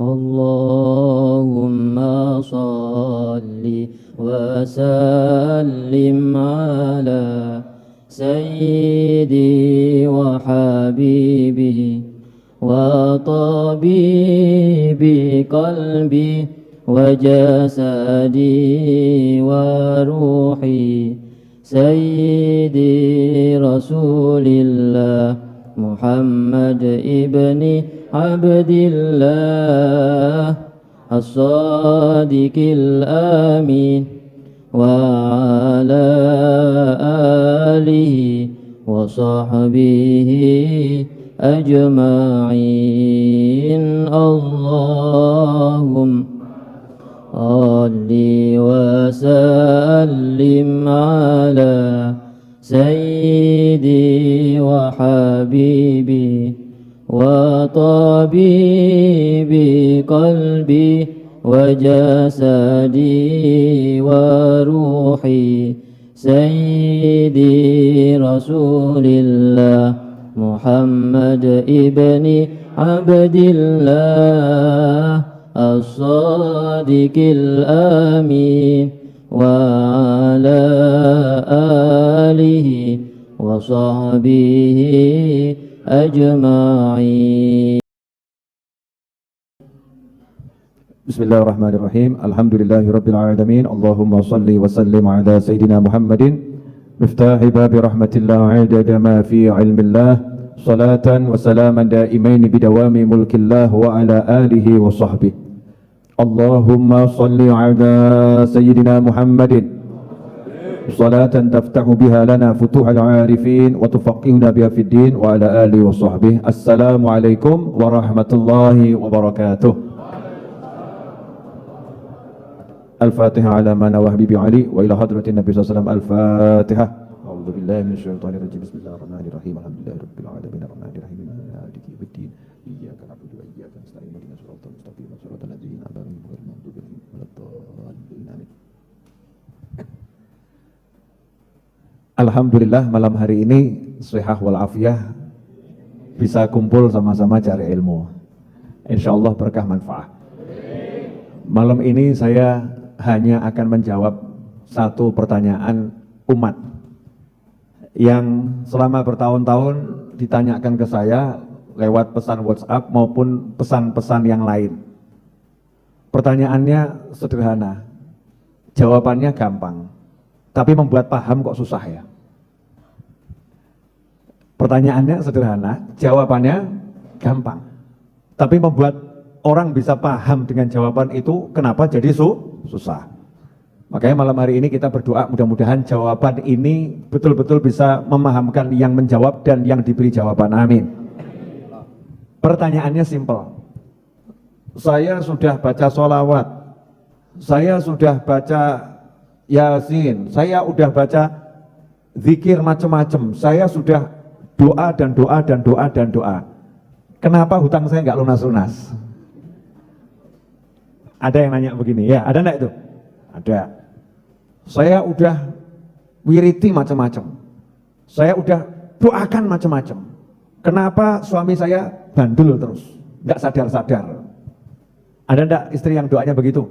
اللهم صل وسلم على سيدي وحبيبي وطبيب قلبي وجسدي وروحي سيدي رسول الله محمد ابن عبد الله الصادق الأمين وعلى آله وصحبه أجمعين اللهم صل وسلم على سيدي وحبيبي وطبيب قلبي وجسدي وروحي سيدي رسول الله محمد ابن عبد الله الصادق الأمين وعلى آله وصحبه أجمعين. Bismillahirrahmanirrahim. Alhamdulillahirabbil alamin. Allahumma shalli wa sallim ala sayidina Muhammadin miftahi babi rahmatillah adada ma fi ilmillah salatan wa salaman daimain bidawami mulkillah wa ala alihi wa sahbihi. Allahumma shalli ala sayidina Muhammadin salatan taftahu biha lana futuhal arifin wa tufaqihuna biha fid din wa ala alihi wa sahbihi. Assalamualaikum warahmatullahi wabarakatuh. Al-Fatihah ala mana wa habibi Ali wa ila hadratin Nabi sallallahu alaihi wasallam. Al-Fatihah. A'udzu billahi minasyaitonir rajim. Bismillahirrahmanirrahim. Alhamdulillahi alamin arrahmanirrahim maliki yaumiddin. Iyyaka na'budu wa iyyaka nasta'in. Ihdinas siratal mustaqim. Shiratal ladzina an'amta 'alaihim ghairil maghdubi 'alaihim waladdallin. Amin. Alhamdulillah malam hari ini shihah wal afiyah bisa kumpul sama-sama cari ilmu. Insyaallah berkah manfaat. Malam ini saya hanya akan menjawab satu pertanyaan umat yang selama bertahun-tahun ditanyakan ke saya lewat pesan WhatsApp maupun pesan-pesan yang lain. Pertanyaannya sederhana, jawabannya gampang, tapi membuat paham kok susah ya. Pertanyaannya sederhana, jawabannya gampang, tapi membuat orang bisa paham dengan jawaban itu kenapa jadi susah. Makanya malam hari ini kita berdoa mudah-mudahan jawaban ini betul-betul bisa memahamkan yang menjawab dan yang diberi jawaban. Amin. Pertanyaannya simpel. Saya sudah baca sholawat, saya sudah baca yasin, saya sudah baca zikir macam-macam, saya sudah doa dan doa dan doa dan doa. Kenapa hutang saya nggak lunas-lunas? Ada yang nanya begini, ya ada enggak itu? Ada. Saya udah wiriti macam-macam, saya udah doakan macam-macam. Kenapa suami saya bandel terus, nggak sadar-sadar? Ada enggak istri yang doanya begitu?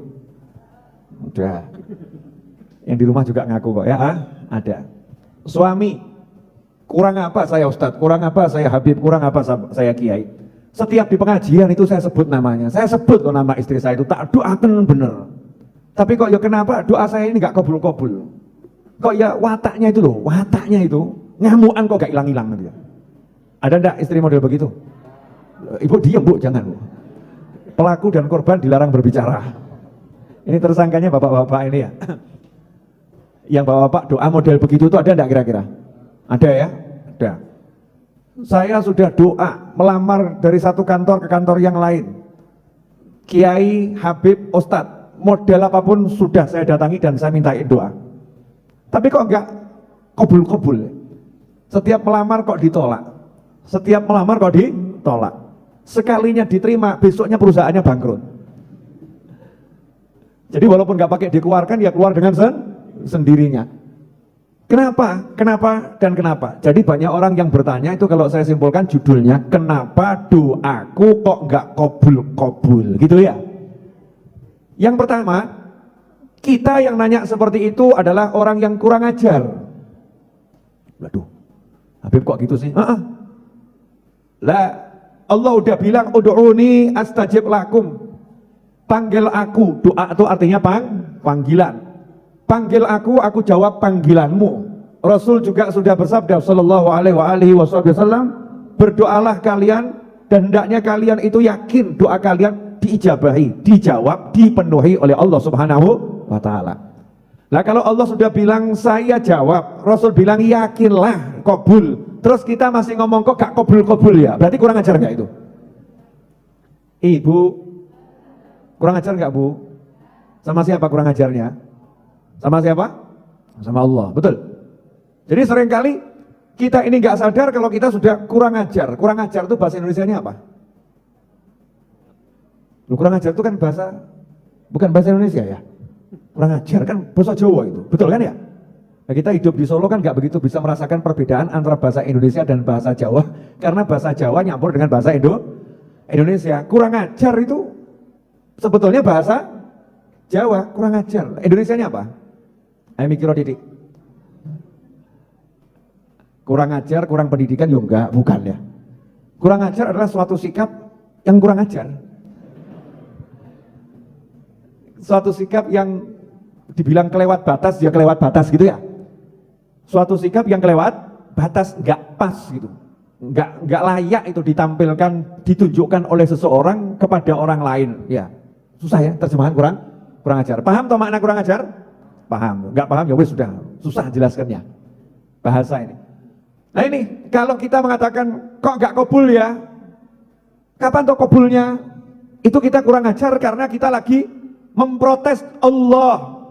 Udah. Yang di rumah juga ngaku kok ya, ada. Suami, kurang apa saya Ustadz, kurang apa saya Habib, kurang apa saya Kiai? Setiap di pengajian itu saya sebut namanya, saya sebut kok nama istri saya itu, tak doakan bener. Tapi kok ya kenapa doa saya ini gak kabul-kabul? Kok ya wataknya itu loh, wataknya itu ngamuan kok gak hilang-hilang dia. Ada enggak istri model begitu? Ibu diam bu, jangan bu. Pelaku dan korban dilarang berbicara. Ini tersangkanya bapak-bapak ini ya. Yang bapak-bapak doa model begitu itu ada enggak kira-kira? Ada ya? Ada. Saya sudah doa melamar dari satu kantor ke kantor yang lain. Kiai, Habib, Ustadz, model apapun sudah saya datangi dan saya mintain doa. Tapi kok enggak kabul-kabul. Setiap melamar kok ditolak. Setiap melamar kok ditolak. Sekalinya diterima, besoknya perusahaannya bangkrut. Jadi walaupun enggak pakai dikeluarkan, ya keluar dengan sendirinya. Kenapa? Kenapa dan kenapa? Jadi banyak orang yang bertanya itu, kalau saya simpulkan judulnya, kenapa doaku kok nggak kobul-kobul, gitu ya. Yang pertama, kita yang nanya seperti itu adalah orang yang kurang ajar. Waduh, Habib kok gitu sih? Lah, Allah udah bilang ud'uni astajib lakum. Panggil aku, doa itu artinya panggilan. Panggil aku jawab panggilanmu. Rasul juga sudah bersabda sallallahu alaihi wasallam, berdoalah kalian dan hendaknya kalian itu yakin doa kalian diijabahi, dijawab, dipenuhi oleh Allah Subhanahu wa taala. Nah, kalau Allah sudah bilang saya jawab, Rasul bilang yakinlah kabul. Terus kita masih ngomong kok gak kabul-kabul ya? Berarti kurang ajar gak itu? Ibu kurang ajar gak, Bu? Sama siapa kurang ajarnya? Sama siapa? Sama Allah, betul. Jadi seringkali kita ini nggak sadar kalau kita sudah kurang ajar. Kurang ajar itu bahasa Indonesianya apa? Kurang ajar itu kan bahasa, bukan bahasa Indonesia ya? Kurang ajar kan bahasa Jawa itu, betul kan ya? Nah, kita hidup di Solo kan nggak begitu bisa merasakan perbedaan antara bahasa Indonesia dan bahasa Jawa, karena bahasa Jawa nyampur dengan bahasa Indonesia. Kurang ajar itu sebetulnya bahasa Jawa, kurang ajar. Indonesianya apa? Ayo mikir didik. Kurang ajar, kurang pendidikan ya enggak, bukan ya. Kurang ajar adalah suatu sikap yang kurang ajar. Suatu sikap yang dibilang kelewat batas, ya kelewat batas gitu ya. Suatu sikap yang kelewat batas, enggak pas gitu. Enggak layak itu ditampilkan, ditunjukkan oleh seseorang kepada orang lain. Ya, susah ya terjemahan kurang ajar. Paham toh makna kurang ajar? Paham, nggak paham ya wes sudah susah jelaskannya bahasa ini. Nah ini kalau kita mengatakan kok nggak kabul ya, kapan toh kabulnya? Itu kita kurang ajar karena kita lagi memprotes Allah,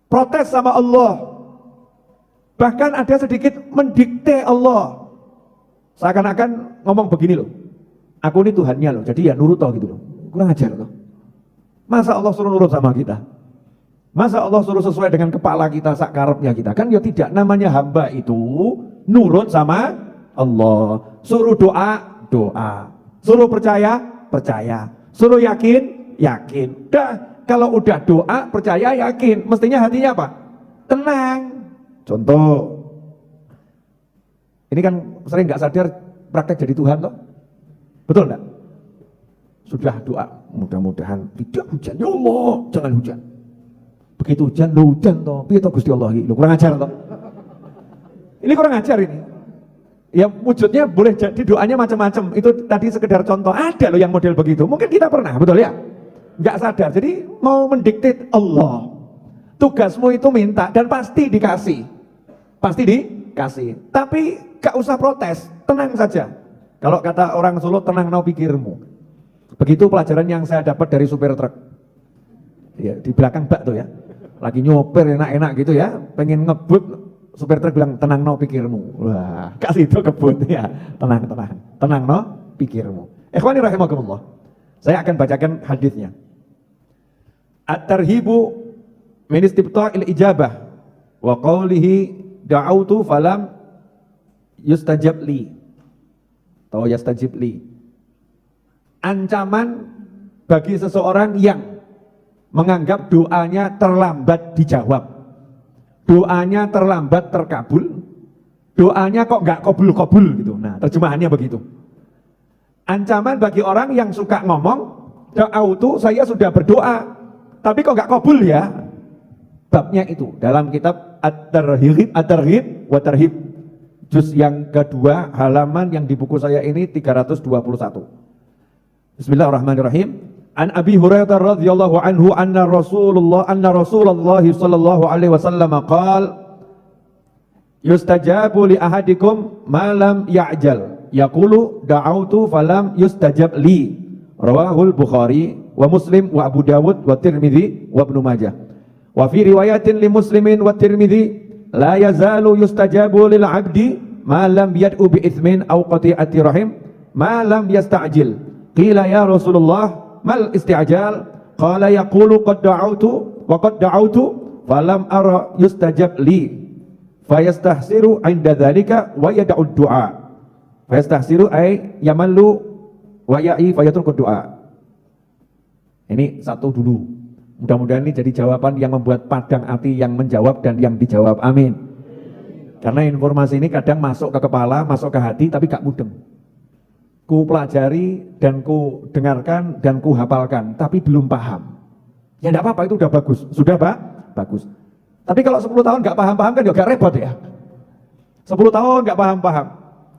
protes sama Allah, bahkan ada sedikit mendikte Allah, seakan-akan ngomong begini loh, aku ini Tuhannya loh, jadi ya nurut toh gitu loh. Kurang ajar loh. Masa Allah suruh nurut sama kita? Masa Allah suruh sesuai dengan kepala kita, sakarepnya kita? Kan ya tidak, namanya hamba itu nurut sama Allah. Suruh doa, doa. Suruh percaya, percaya. Suruh yakin, yakin. Dah, kalau udah doa, percaya, yakin, mestinya hatinya apa? Tenang. Contoh, ini kan sering nggak sadar praktek jadi Tuhan toh? Betul nggak? Sudah doa, mudah-mudahan tidak hujan. Ya Allah, jangan hujan. Begitu hujan, lo hujan toh, piye toh Gusti Allah, lo kurang ajar toh. Ini kurang ajar ini. Ya wujudnya boleh jadi doanya macam-macam. Itu tadi sekedar contoh. Ada loh yang model begitu. Mungkin kita pernah, betul ya? Nggak sadar. Jadi mau mendikte Allah. Tugasmu itu minta dan pasti dikasih. Pasti dikasih. Tapi gak usah protes, tenang saja. Kalau kata orang Solo, tenang no pikirmu. Begitu pelajaran yang saya dapat dari supir truk. Ya, di belakang bak tuh ya. Lagi nyopir enak-enak gitu ya, pengen ngebut, supir truk bilang tenang no pikirmu. Wah, kasih itu kebut ya, tenang no pikirmu. Ikhwani rahimakumullah, saya akan bacakan hadisnya. At-tarhibu min istibta'il ijabah wa qawlihi da'autu falam yustajab li atau yastajib li. Ancaman bagi seseorang yang menganggap doanya terlambat dijawab, doanya terlambat terkabul, doanya kok nggak kabul-kabul gitu. Nah, terjemahannya begitu. Ancaman bagi orang yang suka ngomong, da'autu, saya sudah berdoa, tapi kok nggak kabul ya. Babnya itu dalam kitab At-Targhib wa Tarhib, juz yang kedua, halaman yang di buku saya ini 321. Bismillahirrahmanirrahim. An Abi Hurairah radhiyallahu anhu anna Rasulullah sallallahu alaihi wasallam qala yustajabu li ahadikum ma lam ya'jal yaqulu da'autu falam yustajab li. Rawahul Bukhari wa Muslim wa Abu Dawud wa Tirmidzi wa Ibnu Majah. Wa fi riwayatin li Muslimin wa Tirmidzi la yazalu yustajabu lil 'abdi ma lam yad'u bi itsmin aw qati'ati rahim ma lam yasta'jil. Qila ya Rasulullah mal isti'jal? Qala yaqulu qad da'autu wa qad da'autu falam ara yustajab li. fayastahsiru 'inda dzalika wa yad'ud du'a. Fayastahsiru ay yamallu wa ya'i fayatrukud du'a. Ini satu dulu. Mudah-mudahan ini jadi jawaban yang membuat padang hati yang menjawab dan yang dijawab. Amin. Karena informasi ini kadang masuk ke kepala, masuk ke hati, tapi gak mudeng. Ku pelajari dan ku dengarkan dan ku hafalkan, tapi belum paham. Ya enggak apa-apa, itu udah bagus. Sudah Pak? Bagus. Tapi kalau 10 tahun gak paham-paham kan juga repot ya. 10 tahun gak paham-paham.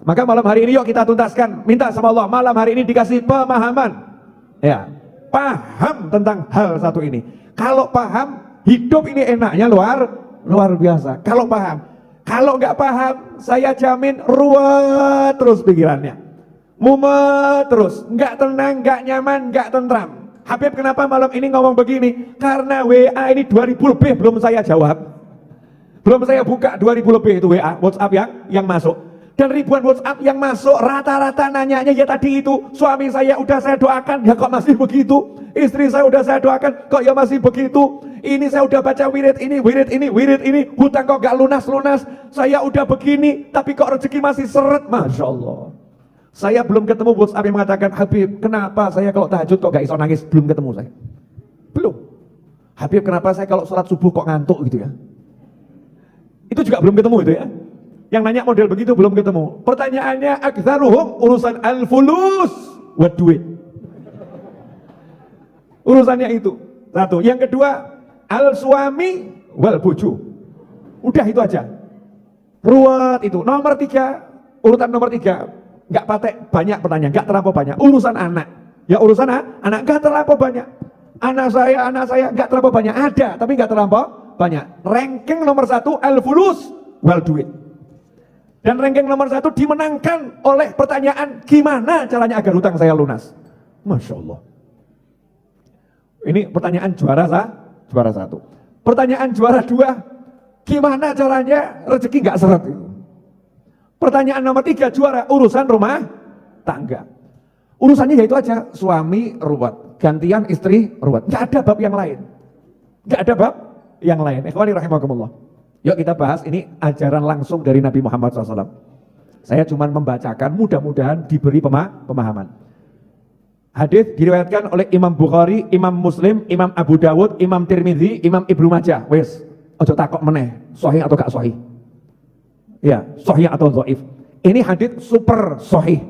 Maka malam hari ini yuk kita tuntaskan. Minta sama Allah malam hari ini dikasih pemahaman. Ya, paham tentang hal satu ini. Kalau paham, hidup ini enaknya luar biasa. Kalau paham. Kalau nggak paham, saya jamin ruwet terus pikirannya, mumet terus, nggak tenang, nggak nyaman, nggak tentram. Habib kenapa malam ini ngomong begini? Karena WA ini 2000 lebih belum saya jawab, belum saya buka 2000 lebih itu WA, WhatsApp yang masuk. Dan ribuan WhatsApp yang masuk rata-rata nanyanya ya tadi itu, suami saya udah saya doakan, ya kok masih begitu? Istri saya udah saya doakan, kok ya masih begitu? Ini saya udah baca wirid ini, hutang kok gak lunas-lunas, saya udah begini, tapi kok rezeki masih seret, Masya Allah. Saya belum ketemu WhatsApp yang mengatakan, Habib kenapa saya kalau tahajud kok gak iso nangis, belum ketemu saya. Belum. Habib kenapa saya kalau sholat subuh kok ngantuk gitu ya. Itu juga belum ketemu itu ya. Yang nanya model begitu belum ketemu. Pertanyaannya aktsaruhum urusan al-fulus wa duit. Urusannya itu. Satu. Yang kedua al-suami wal buju. Udah itu aja. Ruwet itu. Nomor 3, urutan nomor 3. Enggak patek banyak pertanyaan, enggak terlampau banyak. Urusan anak. Ya urusan anak enggak terlampau banyak. Anak saya enggak terlampau banyak. Ada, tapi enggak terlampau banyak. Ranking nomor 1 al-fulus wal duit. Dan ranking nomor 1 dimenangkan oleh pertanyaan gimana caranya agar hutang saya lunas. Masya Allah. Ini pertanyaan juara 1. Pertanyaan juara 2, gimana caranya rezeki nggak seret. Pertanyaan nomor 3 juara urusan rumah tangga. Urusannya yaitu aja, suami ruwet, gantian istri ruwet. Nggak ada bab yang lain. Nggak ada bab yang lain. Ikhwani rahimakumullah. Yuk kita bahas ini ajaran langsung dari Nabi Muhammad SAW. Saya cuma membacakan, mudah-mudahan diberi pemahaman. Hadis diriwayatkan oleh Imam Bukhari, Imam Muslim, Imam Abu Dawud, Imam Tirmidzi, Imam Ibnu Majah. Wes, ojo takok meneh, sahih atau gak sahih. Ya, sahih atau dhaif. Ini hadis super sahih.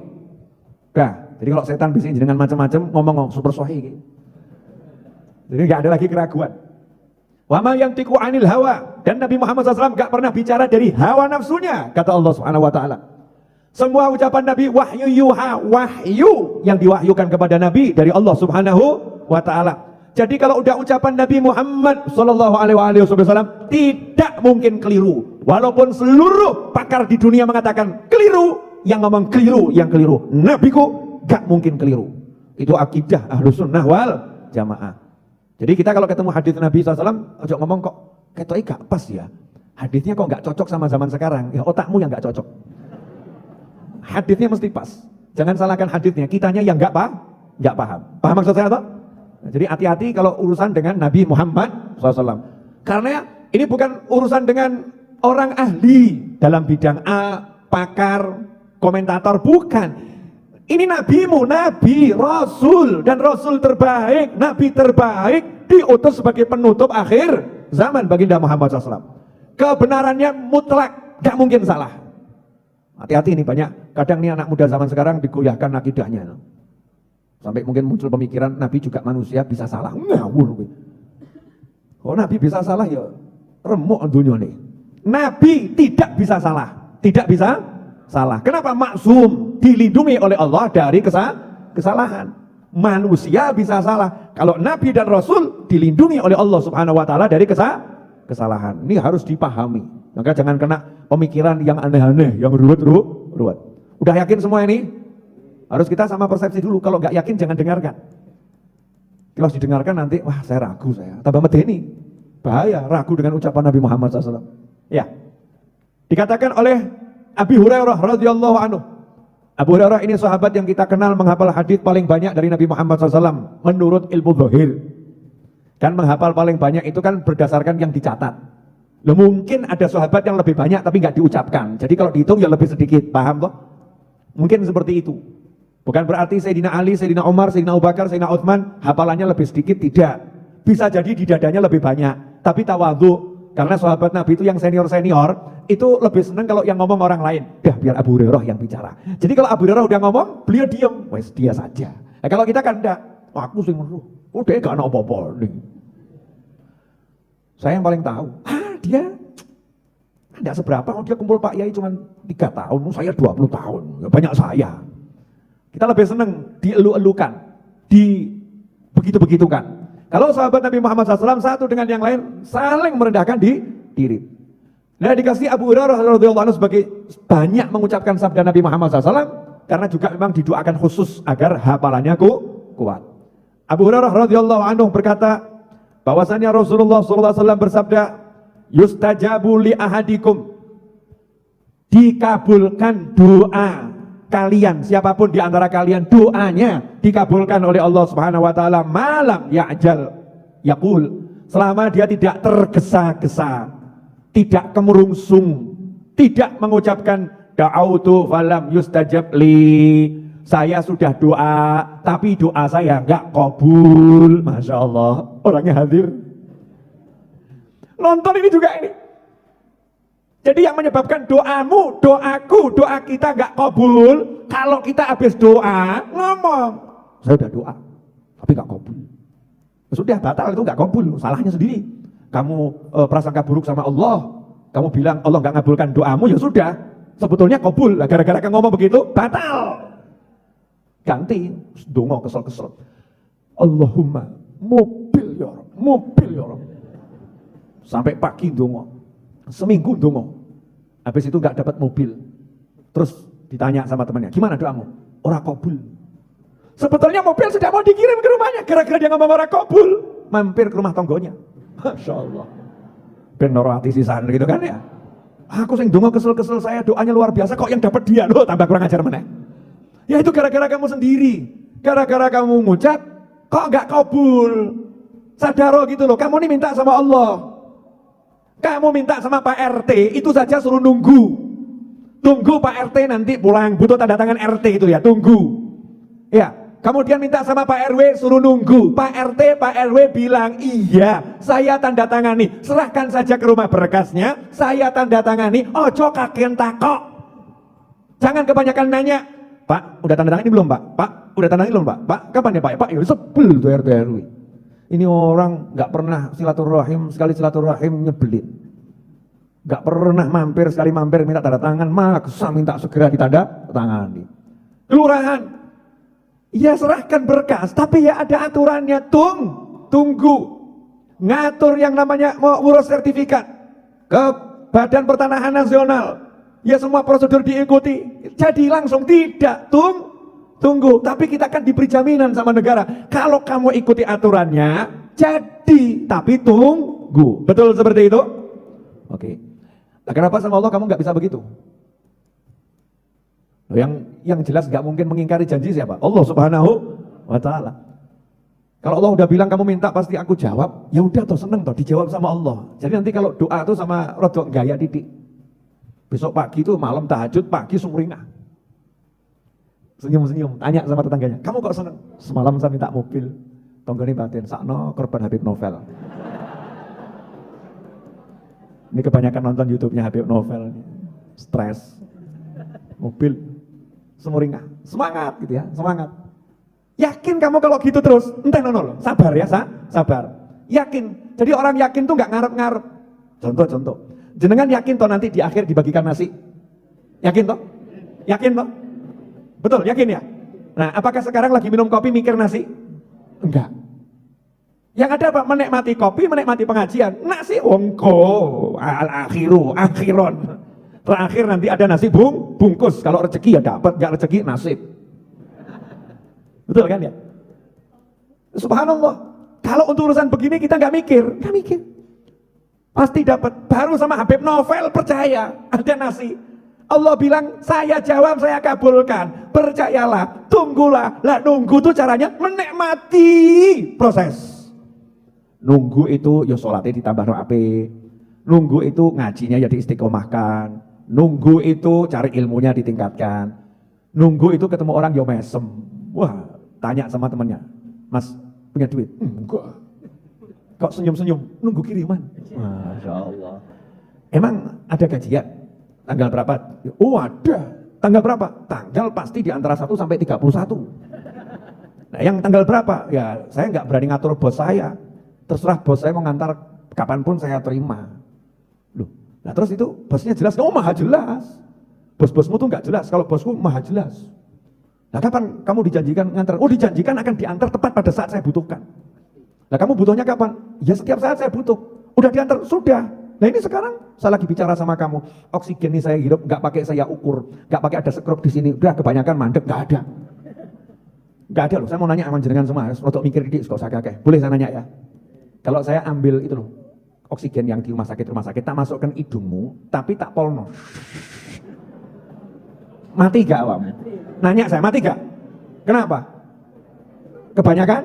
Nah, jadi kalau setan bisa dengan macam-macam ngomong super sahih. Jadi gak ada lagi keraguan. Wa ma yantiqu 'anil hawa, dan Nabi Muhammad SAW gak pernah bicara dari hawa nafsunya, kata Allah Subhanahu wa taala. Semua ucapan Nabi wahyu yuha, wahyu yang diwahyukan kepada Nabi dari Allah Subhanahu wa taala. Jadi kalau udah ucapan Nabi Muhammad sallallahu alaihi wasallam tidak mungkin keliru. Walaupun seluruh pakar di dunia mengatakan keliru, yang ngomong keliru, yang keliru. Nabiku gak mungkin keliru. Itu akidah Ahlus Sunnah wal Jamaah. Jadi kita kalau ketemu hadis Nabi SAW, ojo ngomong kok ketoknya gak pas ya. Hadisnya kok gak cocok sama zaman sekarang. Ya otakmu yang gak cocok. Hadisnya mesti pas. Jangan salahkan hadisnya, kitanya yang gak paham. Paham maksud saya toh? Jadi hati-hati kalau urusan dengan Nabi Muhammad SAW. Karena ini bukan urusan dengan orang ahli dalam bidang A, pakar, komentator, bukan. Ini nabimu, nabi, rasul, dan rasul terbaik, nabi terbaik, diutus sebagai penutup akhir zaman baginda Muhammad SAW. Kebenarannya mutlak, gak mungkin salah. Hati-hati ini banyak, kadang nih anak muda zaman sekarang digoyahkan akidahnya. Sampai mungkin muncul pemikiran Nabi juga manusia bisa salah. Ngawur. Oh Nabi bisa salah ya remuk dunia nih. Nabi tidak bisa salah, tidak bisa salah. Kenapa? Maksum, dilindungi oleh Allah dari kesalahan. Manusia bisa salah. Kalau Nabi dan Rasul dilindungi oleh Allah Subhanahu wa taala dari kesalahan. Ini harus dipahami. Maka jangan kena pemikiran yang aneh-aneh, yang ruwet. Udah yakin semua ini? Harus kita sama persepsi dulu. Kalau nggak yakin jangan dengarkan. Kalau didengarkan nanti, wah saya ragu saya. Tambah medeni. Bahaya, ragu dengan ucapan Nabi Muhammad SAW. Ya. Dikatakan oleh Abi Hurairah radhiyallahu anhu. Abu Hurairah ini sahabat yang kita kenal menghafal hadis paling banyak dari Nabi Muhammad SAW menurut ilmu zahir. Kan menghafal paling banyak itu kan berdasarkan yang dicatat. Loh, mungkin ada sahabat yang lebih banyak tapi nggak diucapkan. Jadi kalau dihitung ya lebih sedikit, paham toh? Mungkin seperti itu. Bukan berarti Sayyidina Ali, Sayyidina Umar, Sayyidina Abu Bakar, Sayyidina Utsman hafalannya lebih sedikit, tidak. Bisa jadi di dadanya lebih banyak, tapi tawadhu. Karena sahabat Nabi itu yang senior-senior itu lebih senang kalau yang ngomong orang lain. Dah biar Abu Hurairah yang bicara. Jadi kalau Abu Hurairah udah ngomong, beliau diem, wes dia saja. Nah, kalau kita kan enggak, aku sing meruh. Udah gak ada apa-apa nih. Saya yang paling tahu. Dia enggak seberapa, dia kumpul Pak Yai cuma 3 tahun, saya 20 tahun. Ya banyak saya. Kita lebih senang dielu-elukan, begitu-begitukan. Kalau sahabat Nabi Muhammad SAW satu dengan yang lain saling merendahkan diri. Nah, dikasih Abu Hurairah radhiyallahu anhu sebagai banyak mengucapkan sabda Nabi Muhammad SAW karena juga memang didoakan khusus agar hafalannya kuat. Abu Hurairah radhiyallahu anhu berkata bahwasanya Rasulullah SAW bersabda, yustajabu li ahadikum, dikabulkan doa kalian, siapapun di antara kalian doanya dikabulkan oleh Allah Subhanahu wa taala, malam ya'jal yaqul, selama dia tidak tergesa-gesa, tidak kemerungsung, tidak mengucapkan da'autu falam yustajab li, saya sudah doa tapi doa saya enggak kabul. Masya Allah, orangnya hadir nonton ini juga ini. Jadi yang menyebabkan doamu, doaku, doa kita gak kabul, kalau kita habis doa, ngomong, saya udah doa, tapi gak kabul. Sudah batal, itu gak kabul, salahnya sendiri. Kamu prasangka buruk sama Allah, kamu bilang Allah gak ngabulkan doamu, ya sudah, sebetulnya kabul. Gara-gara kamu ngomong begitu, batal. Ganti, dongo kesel-kesel. Allahumma, mobil ya Rabb, mobil ya Rabb. Sampai pagi dongo, seminggu dongo. Habis itu nggak dapat mobil, terus ditanya sama temannya, gimana doamu? Ora kabul. Sebetulnya mobil sudah mau dikirim ke rumahnya, gara-gara dia ngomong ora kabul, mampir ke rumah tonggonya. Masya Allah, bener hati sisan gitu kan ya. Aku sing dongo kesel-kesel, saya doanya luar biasa, kok yang dapat dia, loh tambah kurang ajar meneh. Ya itu gara-gara kamu sendiri, gara-gara kamu ngucap, kok nggak kabul. Sadaro gitu loh, kamu nih minta sama Allah. Kamu minta sama Pak RT, itu saja suruh nunggu. Tunggu Pak RT nanti pulang, butuh tanda tangan RT itu ya, tunggu. Ya, kemudian minta sama Pak RW, suruh nunggu. Pak RT, Pak RW bilang, iya, saya tanda tangani. Serahkan saja ke rumah berkasnya, saya tanda tangani. Ojo kakean takok. Jangan kebanyakan nanya, Pak, udah tanda tangani belum Pak? Pak, udah tanda tangani belum Pak? Pak, kapan ya Pak? Pak, ya sebel tuh RT RW. Ini orang nggak pernah silaturahim, sekali silaturahim nyebelin. Nggak pernah mampir, sekali mampir minta tanda tangan, maksa minta segera ditanda tangani. Kelurahan, ya serahkan berkas, tapi ya ada aturannya, tunggu. Ngatur yang namanya mau urus sertifikat ke Badan Pertanahan Nasional, ya semua prosedur diikuti, jadi langsung tidak, tunggu, tapi kita kan diberi jaminan sama negara. Kalau kamu ikuti aturannya, jadi, tapi tunggu. Betul seperti itu? Oke. Nah, kenapa sama Allah kamu nggak bisa begitu? Yang jelas nggak mungkin mengingkari janji siapa? Allah Subhanahu wa Ta'ala. Kalau Allah udah bilang kamu minta pasti aku jawab, ya udah toh seneng toh dijawab sama Allah. Jadi nanti kalau doa tuh sama rodok gaya titik. Besok pagi tuh malam tahajud, pagi sumringah. Senyum-senyum, tanya sama tetangganya, kamu kok seneng? Semalam saya minta mobil, tonggone batin, sakno korban Habib Novel. Ini kebanyakan nonton YouTube-nya Habib Novel, stres, mobil, sumringah, semangat gitu ya, semangat. Yakin kamu kalau gitu terus, entah nol, sabar ya, sabar. Yakin, jadi orang yakin tuh nggak ngarep-ngarep. Contoh, jenengan yakin toh nanti di akhir dibagikan nasi? Yakin toh? Yakin toh? Betul, yakin ya? Nah, apakah sekarang lagi minum kopi mikir nasi? Enggak. Yang ada apa? Menikmati kopi, menikmati pengajian. Nasi wongko, akhiron. Terakhir nanti ada nasi bungkus. Kalau rezeki ya dapat, enggak rezeki nasib. Betul kan ya? Subhanallah. Kalau untuk urusan begini kita enggak mikir. Pasti dapat. Baru sama Habib Novel percaya ada nasi. Allah bilang, saya jawab, saya kabulkan. Percayalah, tunggulah. Lah nunggu tuh caranya menikmati proses. Nunggu itu ya sholatnya ditambah rapi. Nunggu itu ngajinya ya diistiqomahkan. Nunggu itu cari ilmunya ditingkatkan. Nunggu itu ketemu orang yo mesem. Wah, tanya sama temannya, Mas punya duit? Enggak. Kok senyum-senyum? Nunggu kiriman. Masya Allah. Emang ada gajian? Tanggal berapa? Oh ada. Tanggal berapa? Tanggal pasti di antara 1 sampai 31. Nah, yang tanggal berapa? Ya saya nggak berani ngatur bos saya. Terserah bos saya mau ngantar kapanpun saya terima. Loh, nah terus itu bosnya jelas? Oh maha jelas. Bos-bosmu tuh nggak jelas. Kalau bosku maha jelas. Nah kapan kamu dijanjikan ngantar? Oh dijanjikan akan diantar tepat pada saat saya butuhkan. Nah kamu butuhnya kapan? Ya setiap saat saya butuh. Udah diantar? Sudah. Nah ini sekarang saya lagi bicara sama kamu. Oksigen ini saya hidup nggak pakai saya ukur, nggak pakai ada skrup di sini. Udah kebanyakan mandek, nggak ada. Nggak ada loh. Saya mau nanya sama jenengan semua. Untuk mikir dikit, gak usah kakek. Boleh saya nanya ya? Kalau saya ambil itu loh, oksigen yang di rumah sakit, tak masukkan hidungmu, tapi tak polno. Mati gak awam? Nanya saya, mati gak? Kenapa? Kebanyakan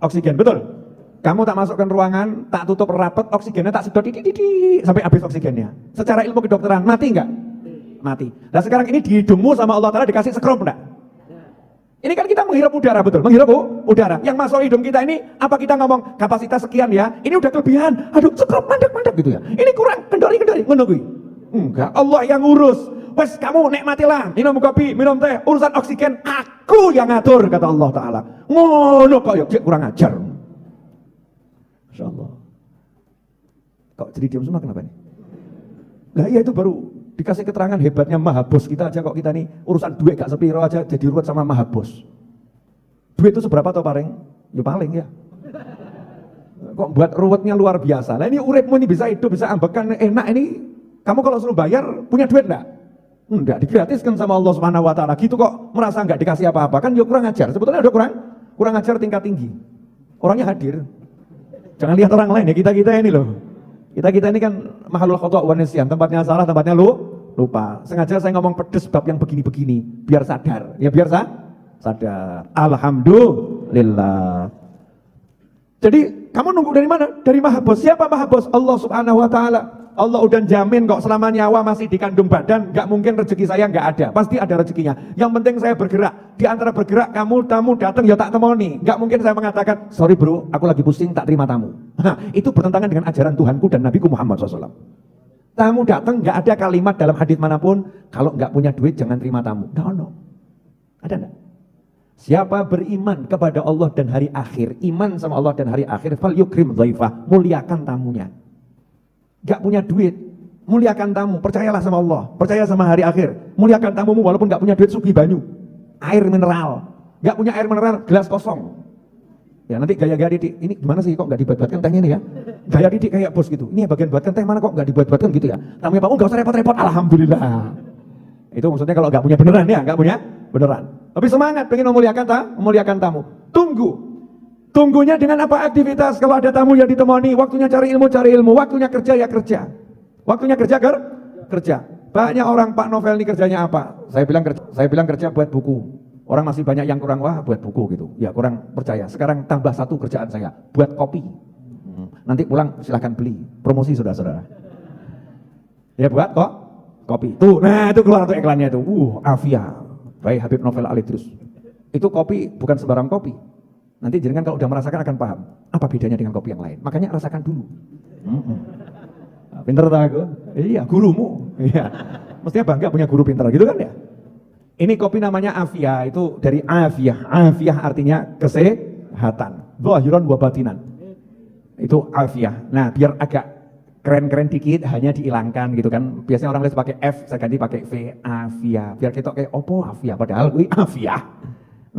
oksigen, betul? Kamu tak masukkan ruangan, tak tutup rapat, oksigennya tak sedot sampai habis oksigennya. Secara ilmu kedokteran, mati enggak? Mati. Nah sekarang ini di hidungmu sama Allah Ta'ala dikasih skrup enggak? Ini kan kita menghirup udara, betul? Menghirup udara. Yang masuk hidung kita ini, apa kita ngomong kapasitas sekian ya, ini udah kelebihan, aduh skrup mandek-mandek gitu ya. Ini kurang, kendori-kendori, menunggui. Enggak, Allah yang ngurus. Wes kamu nikmatilah, minum kopi, minum teh, urusan oksigen aku yang ngatur, kata Allah Ta'ala. Ngono kok ya, kurang ajar. Masya Allah. Kok jadi diam semua kenapa nih? Nah iya itu baru dikasih keterangan hebatnya Maha Bos kita aja kok kita nih urusan duit gak sepiro aja jadi ruwet sama Maha Bos. Duit itu seberapa toh paling? Ya paling ya. Kok buat ruwetnya luar biasa. Nah ini uripmu ini bisa hidup, bisa ambekan enak ini. Kamu kalau suruh bayar punya duit enggak? Enggak, digratiskan sama Allah Subhanahu wa Ta'ala. Gitu kok merasa enggak dikasih apa-apa kan ya kurang ajar. Sebetulnya udah kurang ajar tingkat tinggi. Orangnya hadir. Jangan lihat orang lain ya, kita ini loh. Kita ini kan mahalul khata' wa nisyan, tempatnya salah, tempatnya lupa. Sengaja saya ngomong pedes bab yang begini-begini, biar sadar. Ya biar sadar. Alhamdulillah. Jadi kamu nunggu dari mana? Dari Maha Bos. Siapa Maha Bos? Allah Subhanahu wa Ta'ala. Allah udah jamin kok selama nyawa masih di kandung badan, nggak mungkin rezeki saya nggak ada, pasti ada rezekinya. Yang penting saya bergerak. Di antara bergerak tamu datang ya tak temoni. Nggak mungkin saya mengatakan, sorry bro, aku lagi pusing tak terima tamu. Itu bertentangan dengan ajaran Tuhanku dan Nabiku Muhammad SAW. Tamu datang nggak ada kalimat dalam hadis manapun, kalau nggak punya duit jangan terima tamu. Nggak ada. Ada nggak? Siapa beriman kepada Allah dan hari akhir, iman sama Allah dan hari akhir, fal yukrim dhaifah, muliakan tamunya. Gak punya duit, muliakan tamu, percayalah sama Allah, percaya sama hari akhir, muliakan tamumu walaupun gak punya duit, sugi banyu, air mineral, gak punya air mineral, gelas kosong. Ya nanti gaya-gaya Didik, ini gimana sih kok gak dibuat-buatkan tehnya nih ya, gaya Didik kayak bos gitu, ini bagian buatkan teh mana kok gak dibuat-buatkan gitu ya, tamunya Pak, oh gak usah repot-repot, alhamdulillah. Itu maksudnya kalau gak punya beneran ya, gak punya beneran. Tapi semangat, pengen memuliakan tamu, Tunggunya dengan apa aktivitas? Kalau ada tamu yang ditemani, waktunya cari ilmu, waktunya kerja ya kerja. Waktunya kerja. Banyak orang, Pak Novel ini kerjanya apa? Saya bilang kerja buat buku. Orang masih banyak yang kurang, wah buat buku gitu. Ya kurang percaya. Sekarang tambah satu kerjaan saya, buat kopi. Nanti pulang silahkan beli, promosi saudara-saudara. Ya buat kok kopi. Tuh, nah itu keluar tuh iklannya itu. Afia, by Habib Novel Alidrus. Itu kopi bukan sembarang kopi. Nanti jenengan kalau udah merasakan akan paham apa bedanya dengan kopi yang lain. Makanya rasakan dulu. Pinter tak aku? Iya, gurumu. Iya. Mestinya bangga punya guru pinter gitu kan ya. Ini kopi namanya Afia, itu dari Afiyah. Afiyah artinya kesehatan. Zahiran wa batinan. Itu Afiyah. Nah, biar agak keren-keren dikit hanya dihilangkan gitu kan. Biasanya orang tulis pakai F, saya ganti pakai V, Afia. Biar kita kayak opo Afia padahal ini Afiyah.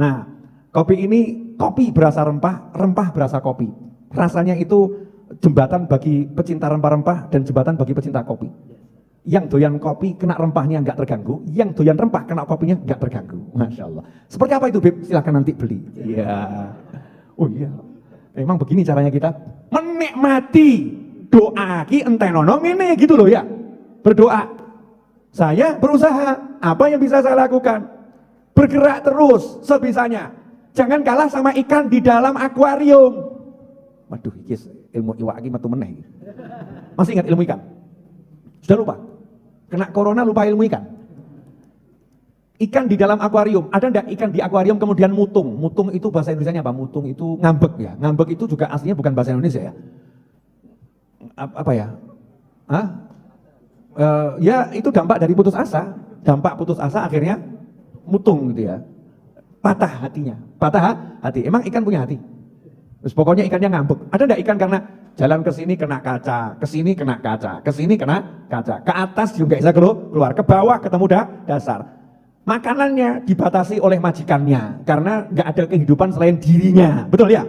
Nah, kopi ini kopi berasa rempah, rempah berasa kopi. Rasanya itu jembatan bagi pecinta rempah-rempah dan jembatan bagi pecinta kopi. Yang doyan kopi kena rempahnya nggak terganggu, yang doyan rempah kena kopinya nggak terganggu. Masya Allah. Seperti apa itu Beb? Silahkan nanti beli. Iya. Oh iya. Memang begini caranya kita menikmati doa ki entenono ini gitu loh ya. Berdoa. Saya berusaha. Apa yang bisa saya lakukan? Bergerak terus sebisanya. Jangan kalah sama ikan di dalam akuarium. Waduh, ilmu iwak iki metu meneh. Masih ingat ilmu ikan? Sudah lupa? Kena corona lupa ilmu ikan? Ikan di dalam akuarium, ada enggak ikan di akuarium kemudian mutung? Mutung itu bahasa Indonesianya apa? Mutung itu ngambek ya. Ngambek itu juga aslinya bukan bahasa Indonesia ya. Apa ya? Hah? Ya itu dampak dari putus asa. Dampak putus asa akhirnya mutung gitu ya. Patah hatinya. Patah hati. Emang ikan punya hati? Terus pokoknya ikannya ngambek. Ada enggak ikan karena jalan ke sini kena kaca, ke sini kena kaca, ke sini kena kaca, ke atas juga bisa keluar, ke bawah ketemu dasar. Makanannya dibatasi oleh majikannya karena nggak ada kehidupan selain dirinya, betul ya?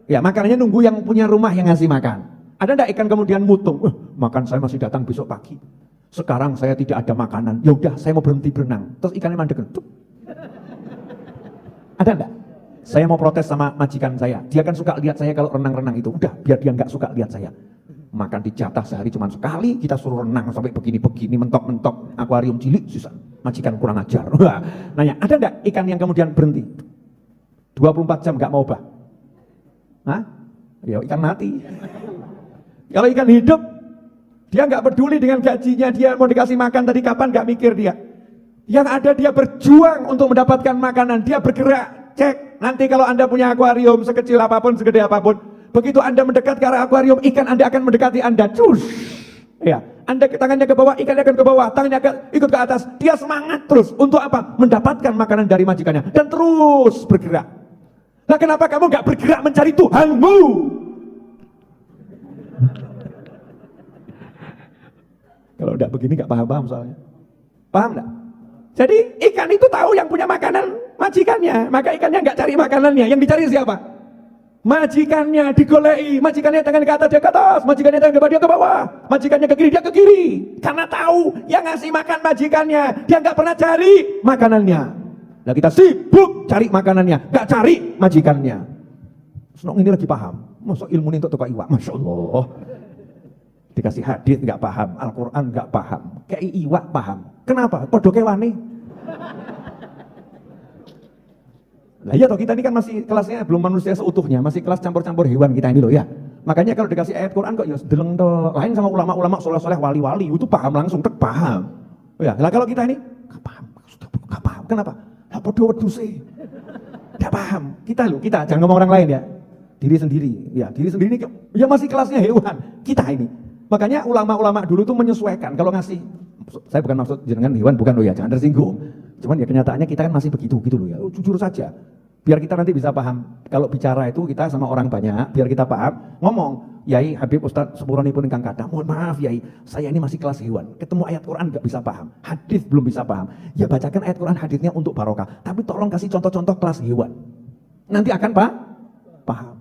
Ya makanannya nunggu yang punya rumah yang ngasih makan. Ada nggak ikan kemudian mutung? Makan saya masih datang besok pagi. Sekarang saya tidak ada makanan. Ya udah, saya mau berhenti berenang. Terus ikannya mandek. Ada nggak? Saya mau protes sama majikan saya. Dia kan suka lihat saya kalau renang-renang itu. Udah, biar dia nggak suka lihat saya. Makan dijatah sehari cuma sekali, kita suruh renang sampai begini-begini, mentok-mentok, akuarium cilik, susah. Majikan kurang ajar. Nanya, ada enggak ikan yang kemudian berhenti? 24 jam enggak mau bah? Hah? Ya ikan mati. Kalau ikan hidup, dia enggak peduli dengan gajinya, dia mau dikasih makan tadi kapan, enggak mikir dia. Yang ada dia berjuang untuk mendapatkan makanan, dia bergerak. Cek, nanti kalau Anda punya akuarium sekecil apapun, segede apapun, begitu Anda mendekat ke arah akuarium, ikan Anda akan mendekati Anda. Cus. Ya, Anda tangannya ke bawah, ikannya akan ke bawah, tangannya ikut ke atas. Dia semangat terus untuk apa? Mendapatkan makanan dari majikannya dan terus bergerak. Nah, kenapa kamu nggak bergerak mencari Tuhanmu? Kalau udah begini nggak paham-paham soalnya. Paham nggak? Jadi ikan itu tahu yang punya makanan majikannya, maka ikannya nggak cari makanannya. Yang dicari siapa? Majikannya digolei, majikannya tangan ke atas dia ke atas, majikannya tangan ke bawah dia ke bawah, majikannya ke kiri dia ke kiri. Karena tahu yang ngasih makan majikannya, dia nggak pernah cari makanannya. Nah kita sibuk cari makanannya, nggak cari majikannya. Senang ini lagi paham, masuk ilmu ini untuk tukar iwak, masya Allah. Dikasih hadis nggak paham, Al-Quran nggak paham, kayak iwak paham. Kenapa? Podo kewane. Nah iya toh, kita ini kan masih kelasnya belum manusia seutuhnya, masih kelas campur-campur hewan kita ini loh ya. Makanya kalau dikasih ayat Quran kok ya deleng toh. Lain sama ulama-ulama soleh-soleh wali-wali itu paham langsung, paham. Oh ya, lah kalau kita ini nggak paham, nggak paham. Kenapa? Lah podo weduse. Nggak paham. Kita jangan ngomong orang lain ya. Diri sendiri. Ya, diri sendiri ini ya masih kelasnya hewan. Kita ini. Makanya ulama-ulama dulu tuh menyesuaikan kalau ngasih, saya bukan maksud jenengan hewan, bukan loh ya, jangan tersinggung. Cuman ya kenyataannya kita kan masih begitu gitu loh ya, jujur saja. Biar kita nanti bisa paham, kalau bicara itu kita sama orang banyak, biar kita paham, ngomong, Yai Habib Ustadz Sepuranipun ingkang kathah, mohon maaf Yai, saya ini masih kelas hewan, ketemu ayat Quran gak bisa paham, hadis belum bisa paham, ya bacakan ayat Quran hadisnya untuk barokah, tapi tolong kasih contoh-contoh kelas hewan, nanti akan paham.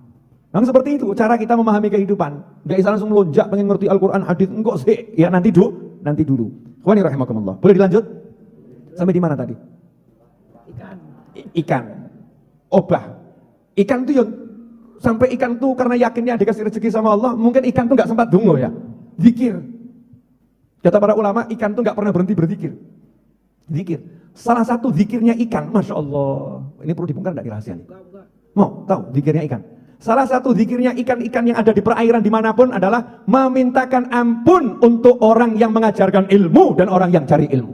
Memang seperti itu cara kita memahami kehidupan. Gak bisa langsung melonjak pengen ngerti Al-Quran, hadis, enggak sih. Ya nanti dulu. Ikhwani rahimakumullah. Boleh dilanjut? Sampai di mana tadi? Ikan. Obah. Ikan itu sampai ikan tuh karena yakinnya dikasih rezeki sama Allah, mungkin ikan tuh nggak sempat dungo ya. Zikir. Kata para ulama, ikan tuh nggak pernah berhenti berzikir. Zikir. Salah satu zikirnya ikan, masya Allah. Ini perlu dibongkar nggak di rahasia nih? Mau tahu zikirnya ikan? Salah satu zikirnya ikan-ikan yang ada di perairan dimanapun adalah memintakan ampun untuk orang yang mengajarkan ilmu dan orang yang cari ilmu.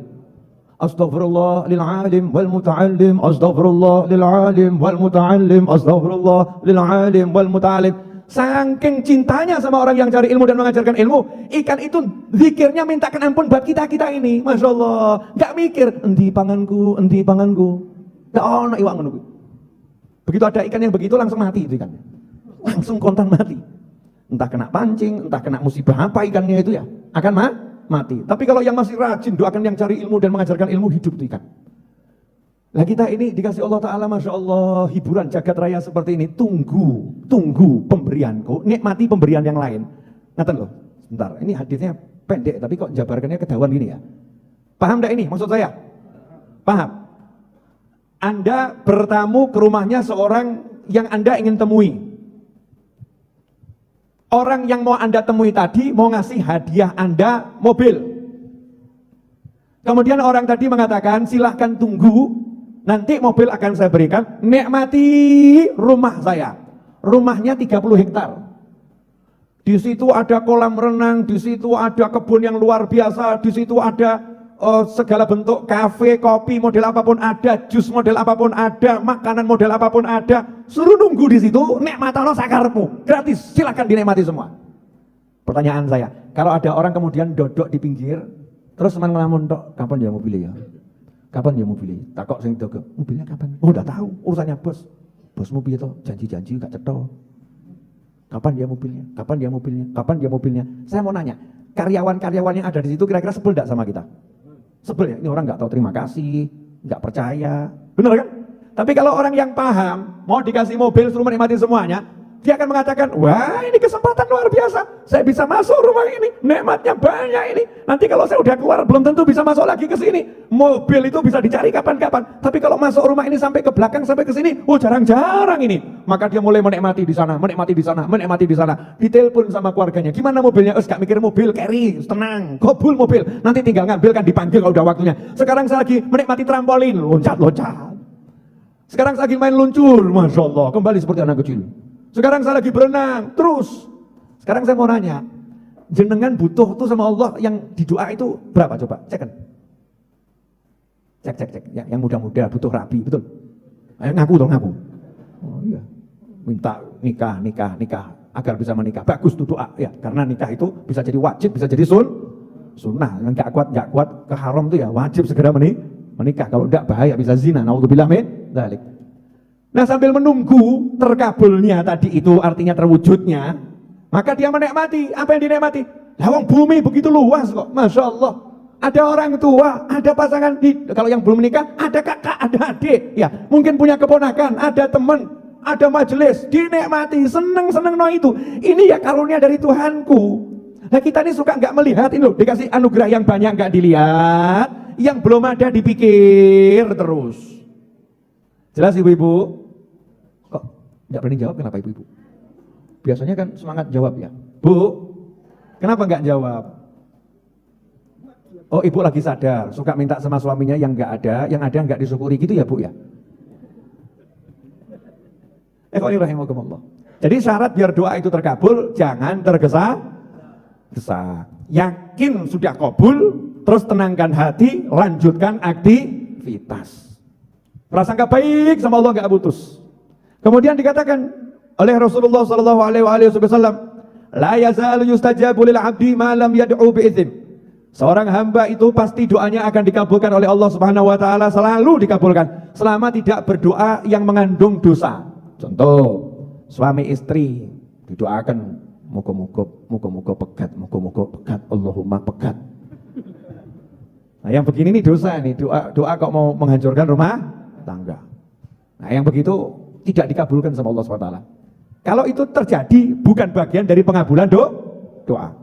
Astaghfirullah lil alim wal muta'allim, astaghfirullah lil alim wal muta'allim, astaghfirullah lil alim wal muta'allim. Saking cintanya sama orang yang cari ilmu dan mengajarkan ilmu, ikan itu zikirnya mintakan ampun buat kita ini. Masya Allah, gak mikir endi panganku, gak ono iwak ngono. Begitu ada ikan yang begitu langsung mati itu ikannya. Langsung kontan mati. Entah kena pancing, entah kena musibah apa ikannya itu ya, akan mati. Tapi kalau yang masih rajin doakan yang cari ilmu dan mengajarkan ilmu, hidup itu ikan. Nah kita ini dikasih Allah Ta'ala, Masya Allah, hiburan jagat raya seperti ini. Tunggu pemberianku, nikmati pemberian yang lain. Ngaten loh, sebentar, ini hadisnya pendek tapi kok jabarkannya kedawan gini ya. Paham enggak ini maksud saya? Paham? Anda bertamu ke rumahnya seorang yang Anda ingin temui. Orang yang mau Anda temui tadi mau ngasih hadiah Anda mobil. Kemudian orang tadi mengatakan silahkan tunggu, nanti mobil akan saya berikan, nikmati rumah saya. Rumahnya 30 hektar. Di situ ada kolam renang, di situ ada kebun yang luar biasa, di situ ada segala bentuk kafe, kopi model apapun ada, jus model apapun ada, makanan model apapun ada. Suruh nunggu di situ, nikmatno sakarepmu, gratis, silakan dinikmati semua. Pertanyaan saya, kalau ada orang kemudian dodok di pinggir, terus teman ngelamun tok, kapan ya mobilnya ya? Kapan ya mobilnya? Takok sing dogo, mobilnya kapan? Oh udah tahu, urusannya bos. Bos mobil itu janji-janji gak cetok. Kapan dia mobilnya? Kapan dia mobilnya? Kapan dia mobilnya? Saya mau nanya, karyawan-karyawan yang ada di situ kira-kira sebel gak sama kita? Sebel ya? Ini orang gak tahu terima kasih, gak percaya. Bener kan? Tapi kalau orang yang paham, mau dikasih mobil suruh menikmati semuanya, dia akan mengatakan, wah ini kesempatan luar biasa, saya bisa masuk rumah ini, nikmatnya banyak ini. Nanti kalau saya udah keluar, belum tentu bisa masuk lagi ke sini. Mobil itu bisa dicari kapan-kapan. Tapi kalau masuk rumah ini sampai ke belakang, sampai ke sini, oh jarang-jarang ini. Maka dia mulai menikmati di sana, menikmati di sana, menikmati di sana. Ditelepon sama keluarganya, gimana mobilnya? Gak mikir mobil, carry, tenang, gobul mobil. Nanti tinggal ngambil kan dipanggil kalau udah waktunya. Sekarang saya lagi menikmati trampolin, loncat-loncat. Sekarang saya lagi main luncur, Masya Allah, kembali seperti anak kecil. Sekarang saya lagi berenang, terus. Sekarang saya mau nanya, jenengan butuh tuh sama Allah yang di doa itu berapa coba? Cek kan? Cek. Yang muda-muda butuh rabi, betul? Ayo ngaku dong, ngaku. Oh iya. Minta nikah, agar bisa menikah. Bagus tuh doa, ya. Karena nikah itu bisa jadi wajib, bisa jadi sunnah. Yang gak kuat ke haram tuh ya, wajib segera menikah. Kalau enggak bahaya, bisa zina. Naudzubillah min dzalik. Nah sambil menunggu terkabulnya tadi itu artinya terwujudnya, maka dia menikmati. Apa yang dinikmati? Lawang bumi begitu luas kok, Masya Allah. Ada orang tua, ada pasangan, kalau yang belum menikah, ada kakak, ada adik, ya mungkin punya keponakan, ada teman, ada majelis, dinikmati, seneng-seneng no itu. Ini ya karunia dari Tuhanku. Nah kita ini suka nggak melihat ini loh, dikasih anugerah yang banyak nggak dilihat, yang belum ada dipikir terus. Jelas ibu-ibu? Kok nggak berani jawab, kenapa ibu-ibu? Biasanya kan semangat jawab ya. Bu, kenapa nggak jawab? Oh ibu lagi sadar, suka minta sama suaminya yang nggak ada, yang ada nggak disyukuri gitu ya bu ya? Rahimahumullah. Jadi syarat biar doa itu terkabul, jangan tergesa-gesa. Yakin sudah kabul, terus tenangkan hati, lanjutkan aktivitas. Prasangka baik sama Allah nggak putus. Kemudian dikatakan oleh Rasulullah sallallahu alaihi wasallam, la yazalu yustajabu lil 'abdi ma lam yad'u bi itsm. Seorang hamba itu pasti doanya akan dikabulkan oleh Allah Subhanahu wa taala, selalu dikabulkan selama tidak berdoa yang mengandung dosa. Contoh, suami istri didoakan muga-muga pegat, Allahumma pegat. Nah, yang begini nih dosa nih, doa kok mau menghancurkan rumah tangga. Nah, yang begitu tidak dikabulkan sama Allah SWT. Kalau itu terjadi bukan bagian dari pengabulan doa.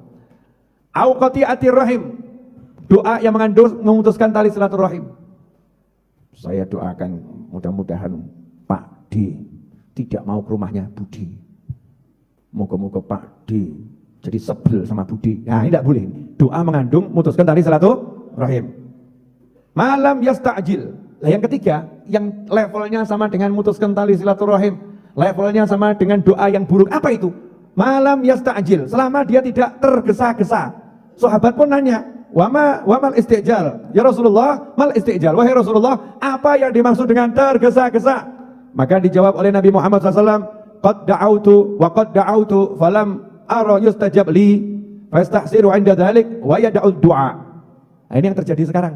Au qati'atir rahim, doa yang mengandung memutuskan tali silaturahim. Saya doakan mudah-mudahan Pak D tidak mau ke rumahnya Budi. Moga-moga Pak D jadi sebel sama Budi. Nah, ini tidak boleh. Doa mengandung memutuskan tali silaturahim. Malam yasta'jil. Nah, yang ketiga, yang levelnya sama dengan memutuskan tali silaturahim, levelnya sama dengan doa yang buruk. Apa itu? Malam yasta'jil, selama dia tidak tergesa-gesa. Sahabat pun nanya, wamal istijal? Ya Rasulullah, mal istijal? Wahai Rasulullah, apa yang dimaksud dengan tergesa-gesa? Maka dijawab oleh Nabi Muhammad SAW, qad da'autu falam ara yustajab li fastahsiru 'inda dzalik wa yad'u du'a. Nah, ini yang terjadi sekarang.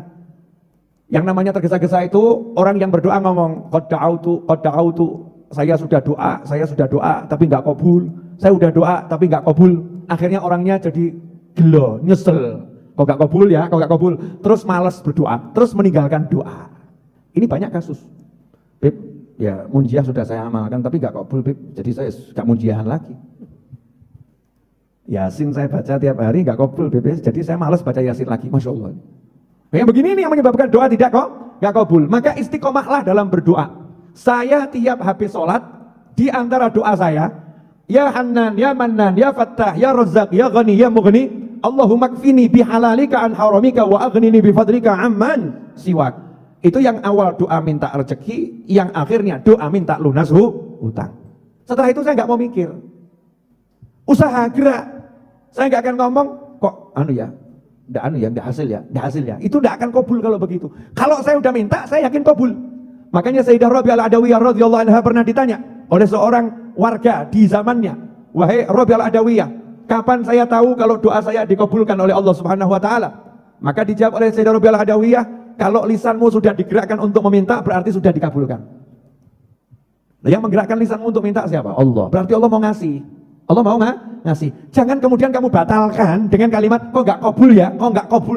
Yang namanya tergesa-gesa itu orang yang berdoa ngomong qad da'autu, saya sudah doa tapi enggak kabul. Saya udah doa tapi enggak kabul. Akhirnya orangnya jadi gelo, nyesel. Kok enggak kabul ya, kok enggak kabul. Terus malas berdoa, terus meninggalkan doa. Ini banyak kasus. Beb, ya munjiah sudah saya amalkan tapi enggak kabul, Beb. Jadi saya enggak munjiahan lagi. Yasin saya baca tiap hari enggak kabul, Beb. Jadi saya malas baca Yasin lagi, Masya Allah. Yang begini ini yang menyebabkan doa tidak enggak kabul. Maka istiqomahlah dalam berdoa. Saya tiap habis sholat, di antara doa saya, ya Hannan, ya Mannan, ya Fattah, ya Razzaq, ya Ghani, ya Mughni, Allahumma kfini bihalalika an haramika wa aghnini bifadlika amman siwak. Itu yang awal doa minta rezeki, yang akhirnya doa minta lunas hutang. Setelah itu saya nggak mau mikir. Usaha gerak. Saya nggak akan ngomong kok nggak hasil ya. Itu nggak akan kabul kalau begitu. Kalau saya udah minta, saya yakin kabul. Makanya Sayyidah Rabi'ah Al-Adawiyah radhiyallahu anha pernah ditanya oleh seorang warga di zamannya, wahai Rabi'ah Al-Adawiyah, kapan saya tahu kalau doa saya dikabulkan oleh Allah Subhanahu wa taala? Maka dijawab oleh Sayyidah Rabi'ah Al-Adawiyah, kalau lisanmu sudah digerakkan untuk meminta berarti sudah dikabulkan. Nah, yang menggerakkan lisanmu untuk minta siapa? Allah. Berarti Allah mau ngasih. Allah mau ngasih. Jangan kemudian kamu batalkan dengan kalimat kok nggak kabul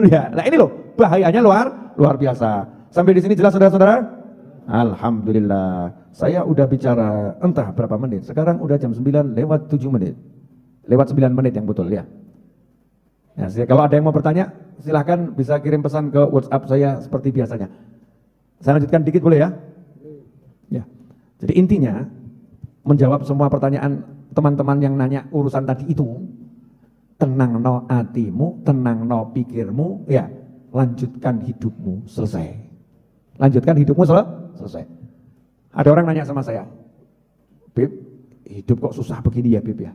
ya. Nah ini loh bahayanya luar biasa. Sampai di sini jelas saudara-saudara? Alhamdulillah. Saya udah bicara entah berapa menit. Sekarang udah jam 9 lewat 7 menit. Lewat 9 menit yang betul ya. Nah, kalau ada yang mau bertanya, silahkan bisa kirim pesan ke WhatsApp saya seperti biasanya. Saya lanjutkan dikit boleh ya? Ya. Jadi intinya menjawab semua pertanyaan teman-teman yang nanya urusan tadi itu, tenang no hatimu, tenang no pikirmu, ya lanjutkan hidupmu, selesai. Lanjutkan hidupmu selesai. Ada orang nanya sama saya, Bib, hidup kok susah begini ya Bib ya?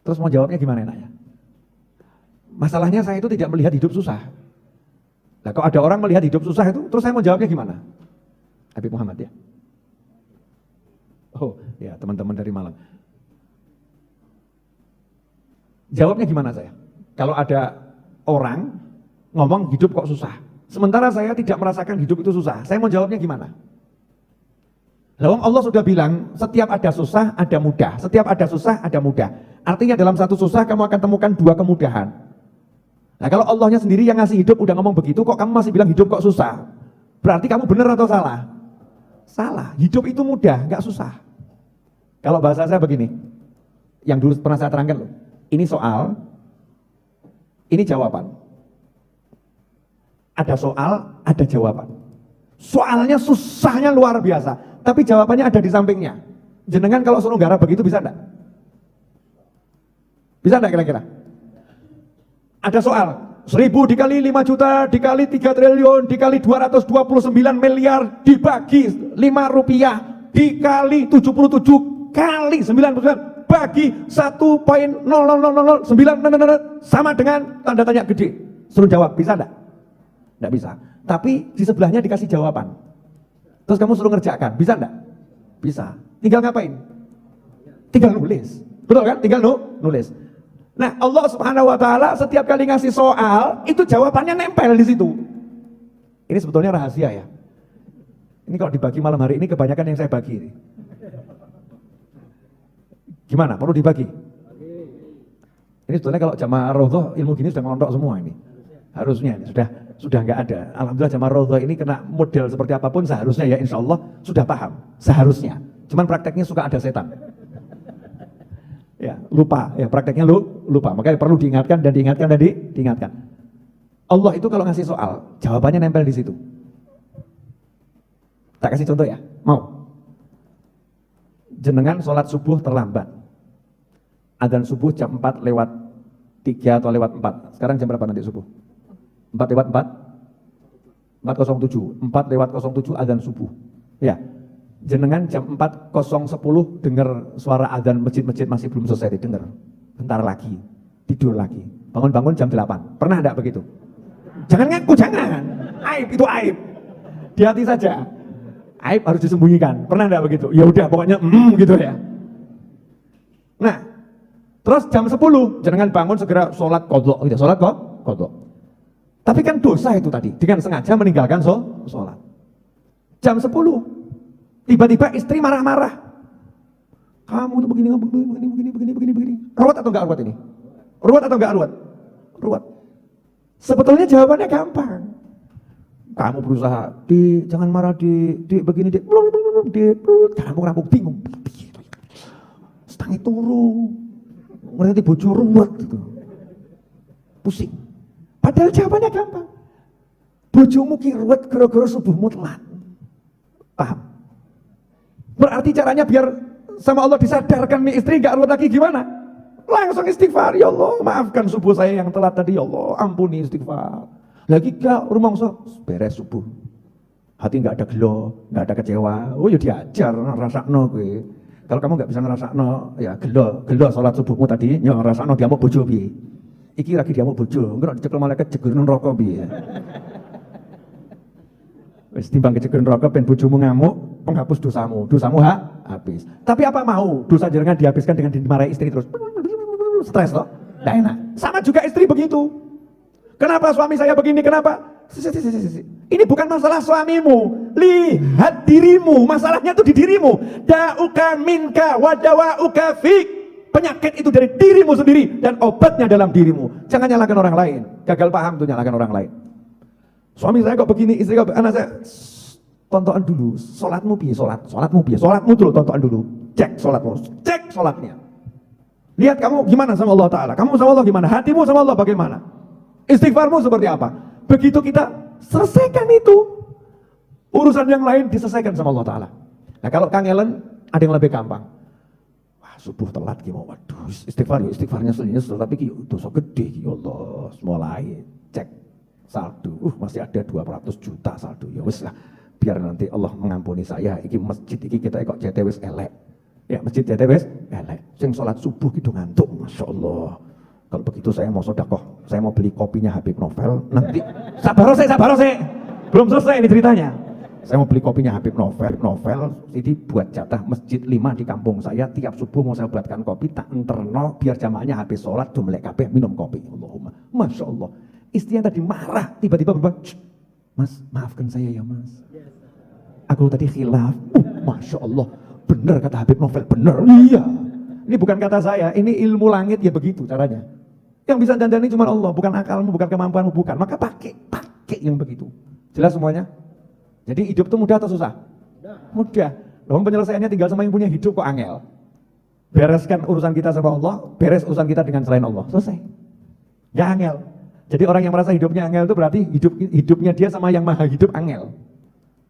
Terus mau jawabnya gimana nanya? Masalahnya saya itu tidak melihat hidup susah. Nah kalau ada orang melihat hidup susah itu, terus saya mau jawabnya gimana? Habib Muhammad ya? Oh ya teman-teman dari Malang. Jawabnya gimana saya? Kalau ada orang ngomong hidup kok susah, sementara saya tidak merasakan hidup itu susah, saya mau jawabnya gimana? Lalu Allah sudah bilang, setiap ada susah ada mudah, setiap ada susah ada mudah. Artinya dalam satu susah kamu akan temukan dua kemudahan. Nah kalau Allahnya sendiri yang ngasih hidup udah ngomong begitu, kok kamu masih bilang hidup kok susah? Berarti kamu benar atau salah? Salah, hidup itu mudah, nggak susah. Kalau bahasa saya begini, yang dulu pernah saya terangkan loh, ini soal, ini jawaban. Ada soal, ada jawaban. Soalnya susahnya luar biasa, tapi jawabannya ada di sampingnya. Jenengan kalau suruh garap begitu bisa enggak? Bisa enggak kira-kira? Ada soal, 1000 dikali 5 juta, dikali 3 triliun, dikali 229 miliar, dibagi 5 rupiah, dikali 77 kali 99, bagi 1,00009 sama dengan tanda tanya gede. Suruh jawab, bisa enggak? Enggak bisa. Tapi di sebelahnya dikasih jawaban. Terus kamu suruh ngerjakan, bisa enggak? Bisa. Tinggal ngapain? Tinggal nulis. Betul kan? Tinggal nulis. Nah, Allah Subhanahu wa taala setiap kali ngasih soal, itu jawabannya nempel di situ. Ini sebetulnya rahasia ya. Ini kalau dibagi malam hari ini kebanyakan yang saya bagi ini. Gimana? Perlu dibagi? Ini sebetulnya kalau jamaah Raudhah ilmu gini sudah ngelontok semua ini. Harusnya ini sudah nggak ada. Alhamdulillah jamaah Raudhah ini kena model seperti apapun seharusnya ya insya Allah sudah paham. Seharusnya. Cuman prakteknya suka ada setan. Ya, lupa, ya prakteknya lupa. Makanya perlu diingatkan dan diingatkan. Allah itu kalau ngasih soal, jawabannya nempel di situ. Tak kasih contoh ya, mau. Jenengan sholat subuh terlambat. Adzan subuh jam 4 lewat 3 atau lewat 4. Sekarang jam berapa nanti subuh? 4 lewat 4? 4.07. 4 lewat 07 adzan subuh. Ya. Jenengan jam 4.010 dengar suara adzan masjid-masjid masih belum selesai didengar. Bentar lagi, tidur lagi. Bangun-bangun jam 8. Pernah enggak begitu? Jangan ngaku, jangan. Aib, itu aib. Di hati saja. Aib harus disembunyikan. Pernah enggak begitu? Ya udah pokoknya gitu ya. Nah, terus jam 10 jenengan bangun segera sholat qadha gitu. Sholat qadha. Tapi kan dosa itu tadi, dengan sengaja meninggalkan sholat. Jam 10 tiba-tiba istri marah-marah. Kamu tuh begini. Ruwet atau enggak ruwet ini? Ruwet atau enggak ruwet? Ruwet. Sebetulnya jawabannya gampang. Kamu berusaha, jangan marah di begini, kamu bingung. Setangi turu. Ngerti bojo ruwet gitu. Pusing. Padahal jawabannya gampang. Bojomu ki ruwet gara-gara subuh mutlak. Paham? Berarti caranya biar sama Allah disadarkan nih istri gak ruwet lagi gimana? Langsung istighfar, ya Allah maafkan subuh saya yang telat tadi, ya Allah ampuni, istighfar. Lagi gak rumangsa beres subuh. Hati gak ada gelo, gak ada kecewa. Oh ya diajar rasakno kowe. Kalau kamu nggak bisa ngerasakno, ya gelo sholat subuhmu tadi, ya ngerasakno diamuk bojo piye. Iki lagi diamuk bojo, engko dicekel malaikat jegur neraka piye. Wis timbang kecekel neraka ben bojomu ngamuk, penghapus dosamu habis. Tapi apa mau dosa jenengan dihabiskan dengan dimarahi istri terus? Stres loh, nggak enak. Sama juga istri begitu. Kenapa suami saya begini? Kenapa? Ini bukan masalah suamimu, lihat dirimu. Masalahnya itu di dirimu. Da'uka minka wa dawa'uka fik. Penyakit itu dari dirimu sendiri dan obatnya dalam dirimu. Jangan nyalakan orang lain. Gagal paham tuh nyalakan orang lain. Suami saya kok begini, istri kok anak saya. Tontonan dulu, sholatmu piye, sholatmu dulu tontonan dulu. Cek sholatmu, cek sholatnya. Lihat kamu gimana sama Allah Ta'ala, kamu sama Allah gimana, hatimu sama Allah bagaimana, istighfarmu seperti apa. Begitu kita selesaikan itu, urusan yang lain diselesaikan sama Allah Ta'ala. Nah kalau kangelan ada yang lebih gampang. Wah subuh telat gimana, waduh istighfarnya selesai, tapi dosa gede ya Allah, mulai cek saldo, masih ada 200 juta saldo, ya wis lah, biar nanti Allah mengampuni saya. Iki masjid iki kita kok jete wis elek. Ya masjid jete wis elek. Sing sholat subuh gitu ngantuk, Masya Allah. Kalau begitu saya mau sedekah, saya mau beli kopinya Habib Novel. Nanti sabar sih. Belum selesai ini ceritanya. Saya mau beli kopinya Habib Novel. Ini buat jatah masjid 5 di kampung saya. Tiap subuh mau saya buatkan kopi, tak enterno biar jamaahnya habis sholat jumlek kabeh minum kopi. Allahumma, Masya Allah. Istrinya tadi marah, tiba-tiba berubah. Mas, maafkan saya ya mas. Aku tadi khilaf. Masya Allah, benar kata Habib Novel, benar. Iya. Ini bukan kata saya, ini ilmu langit ya begitu caranya. Yang bisa dandani cuma Allah, bukan akalmu, bukan kemampuanmu, bukan. Maka pakai yang begitu. Jelas semuanya? Jadi hidup itu mudah atau susah? Mudah. Loh, penyelesaiannya tinggal sama yang punya hidup kok angel. Bereskan urusan kita sama Allah, beres urusan kita dengan selain Allah. Selesai. Ya angel. Jadi orang yang merasa hidupnya angel itu berarti hidupnya dia sama yang maha hidup angel.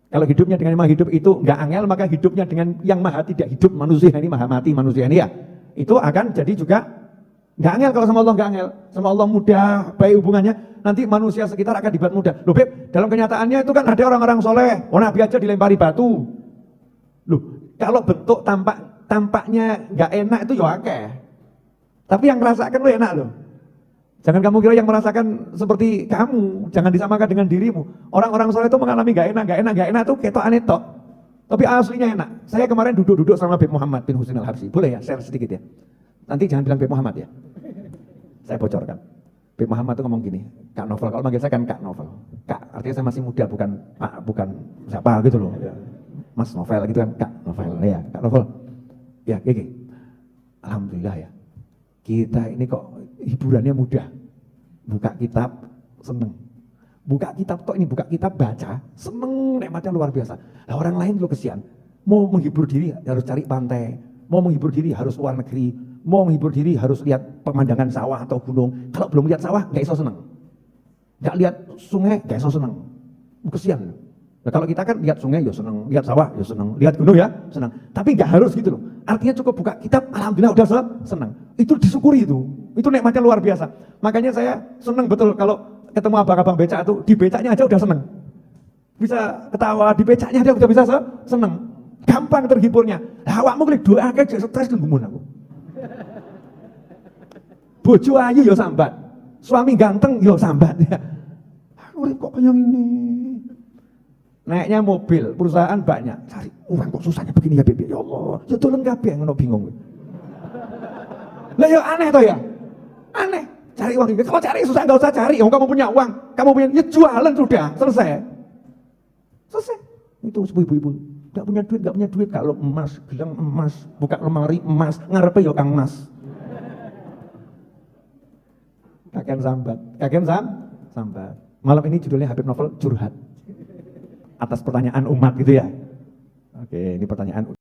Kalau hidupnya dengan yang maha hidup itu enggak angel, maka hidupnya dengan yang maha tidak hidup manusia ini, maha mati manusia ini ya. Itu akan jadi juga enggak angel. Kalau sama Allah enggak angel. Sama Allah mudah, baik hubungannya. Nanti manusia sekitar akan dibuat mudah. Loh Beb, dalam kenyataannya itu kan ada orang-orang soleh. Nabi aja dilempari batu. Loh, kalau bentuk tampaknya enggak enak itu ya akeh. Tapi yang merasakan lo enak loh. Jangan kamu kira yang merasakan seperti kamu, jangan disamakan dengan dirimu. Orang-orang soleh itu mengalami gak enak tuh ketok aneh tok. Tapi aslinya enak. Saya kemarin duduk sama Habib Muhammad bin Husin Al-Habsyi. Boleh ya share sedikit ya? Nanti jangan bilang Habib Muhammad ya. Saya bocorkan. Habib Muhammad tuh ngomong gini, Kak Novel, kalau manggil saya kan Kak Novel. Kak, artinya saya masih muda, bukan Pak, bukan siapa gitu loh. Mas Novel gitu kan, Kak Novel. Ya, Kak Novel. Ya, gini. Alhamdulillah ya. Kita ini kok hiburannya mudah. Buka kitab seneng. Buka kitab tok ini, buka kitab baca, seneng, nikmatnya luar biasa. Nah, orang lain lo kesian. Mau menghibur diri harus cari pantai, mau menghibur diri harus luar negeri, mau menghibur diri harus lihat pemandangan sawah atau gunung. Kalau belum lihat sawah gak iso seneng. Gak lihat sungai gak iso seneng. Kesian. Nah, kalau kita kan lihat sungai ya seneng, lihat sawah ya seneng, lihat gunung ya seneng. Tapi gak harus gitu loh. Artinya cukup buka kitab, alhamdulillah udah seneng. Itu disyukuri itu nikmatnya luar biasa. Makanya saya seneng betul kalau ketemu abang-abang becak itu, di becaknya aja udah seneng. Bisa ketawa, di becaknya aja udah bisa seneng. Gampang terhiburnya. Nah, awakmu klik doa aja stres ngemun aku. Bojo ayu ya sambat, suami ganteng ya sambat ya. Aku kok kayak ini. Naiknya mobil, perusahaan banyak, cari uang kok susahnya begini ya Bebe, ya Allah, ya tolong kabeh ngono bingung. Lah ya aneh toh ya, aneh, cari uang, kalau cari susah nggak usah cari, kamu punya uang, kamu punya, ya jualan sudah, selesai. Itu ibu-ibu, nggak punya duit, kalau emas, bilang emas, buka lemari emas, ngarepe ya kang emas. Kakek sambat. Malam ini judulnya Habib Novel curhat. Atas pertanyaan umat gitu ya. Oke, ini pertanyaan